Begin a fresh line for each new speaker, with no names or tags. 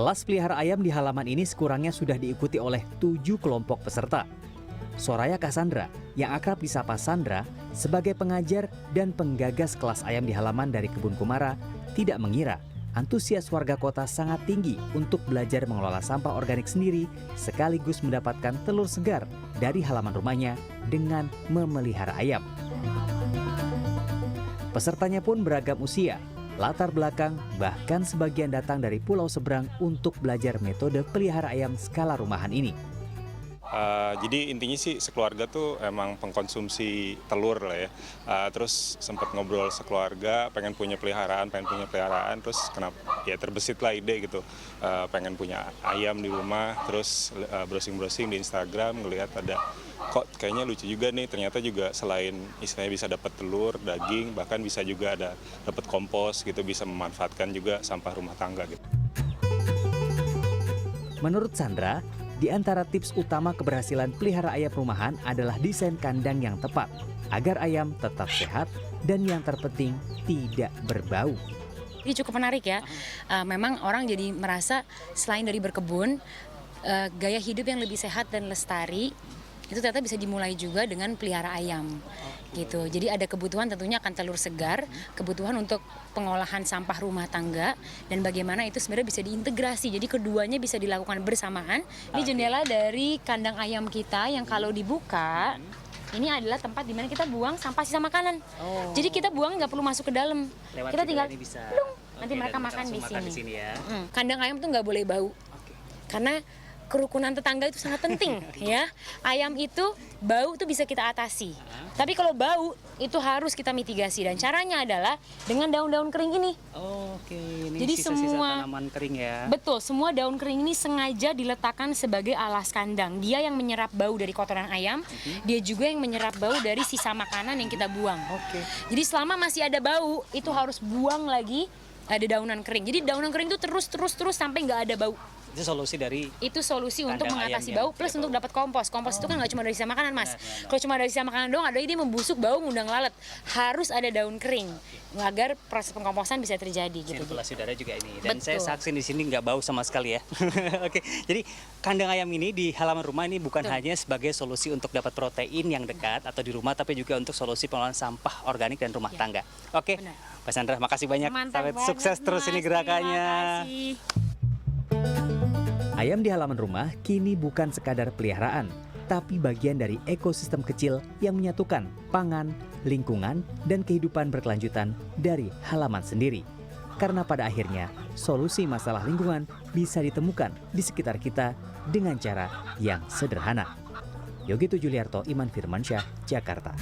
Kelas pelihara ayam di halaman ini sekurangnya sudah diikuti oleh 7 kelompok peserta. Soraya Cassandra, yang akrab disapa Sandra, sebagai pengajar dan penggagas kelas ayam di halaman dari Kebun Kumara, tidak mengira antusias warga kota sangat tinggi untuk belajar mengelola sampah organik sendiri sekaligus mendapatkan telur segar dari halaman rumahnya dengan memelihara ayam. Pesertanya pun beragam usia, latar belakang, bahkan sebagian datang dari pulau seberang untuk belajar metode pelihara ayam skala rumahan ini.
Jadi intinya sih sekeluarga tuh emang pengkonsumsi telur lah ya. Terus sempat ngobrol sekeluarga, pengen punya peliharaan, terus kenapa ya terbesit lah ide gitu. Pengen punya ayam di rumah, terus browsing-browsing di Instagram ngelihat ada kok kayaknya lucu juga nih, ternyata juga selain istilahnya bisa dapat telur, daging, bahkan bisa juga ada dapat kompos gitu, bisa memanfaatkan juga sampah rumah tangga gitu.
Menurut Sandra, di antara tips utama keberhasilan pelihara ayam rumahan adalah desain kandang yang tepat agar ayam tetap sehat dan yang terpenting tidak berbau.
Ini cukup menarik ya. Memang orang jadi merasa selain dari berkebun, gaya hidup yang lebih sehat dan lestari itu ternyata bisa dimulai juga dengan pelihara ayam gitu. Jadi ada kebutuhan tentunya akan telur segar, kebutuhan untuk pengolahan sampah rumah tangga, dan bagaimana itu sebenarnya bisa diintegrasi. Jadi keduanya bisa dilakukan bersamaan. Ini jendela dari kandang ayam kita yang kalau dibuka, ini adalah tempat dimana kita buang sampah sisa makanan. Jadi kita buang nggak perlu masuk ke dalam.
Lewat
kita tinggal
bisa.
Nanti mereka makan di sini.
Ya.
Kandang ayam tuh nggak boleh bau. Karena kerukunan tetangga itu sangat penting ya. Ayam itu bau itu bisa kita atasi. Tapi kalau bau itu harus kita mitigasi, dan caranya adalah dengan daun-daun kering ini.
Ini
jadi
sisa-sisa
semua
tanaman kering ya.
Betul, semua daun kering ini sengaja diletakkan sebagai alas kandang. Dia yang menyerap bau dari kotoran ayam, dia juga yang menyerap bau dari sisa makanan yang kita buang. Jadi selama masih ada bau, itu harus buang lagi ada daunan kering. Jadi daunan kering itu terus sampai nggak ada bau. Itu solusi untuk mengatasi bau plus untuk dapat kompos. Kompos itu kan nggak cuma dari sisa makanan, Mas. Kalau cuma dari sisa makanan doang, ada ide membusuk, bau, ngundang lalat. Harus ada daun kering agar proses pengkomposan bisa terjadi gitu.
Sirkulasi udara juga ini. Dan
Betul.
saya saksi di sini nggak bau sama sekali ya. Oke, jadi kandang ayam ini di halaman rumah ini bukan hanya sebagai solusi untuk dapat protein yang dekat atau di rumah, tapi juga untuk solusi pengelolaan sampah organik dan rumah tangga. Oke, Mbak Sandra, makasih banyak. Sampai sukses terus ini gerakannya.
Terima kasih.
Ayam di halaman rumah kini bukan sekadar peliharaan, tapi bagian dari ekosistem kecil yang menyatukan pangan, lingkungan, dan kehidupan berkelanjutan dari halaman sendiri. Karena pada akhirnya, solusi masalah lingkungan bisa ditemukan di sekitar kita dengan cara yang sederhana. Yogi Tujuliarto, Iman Firmansyah, Jakarta.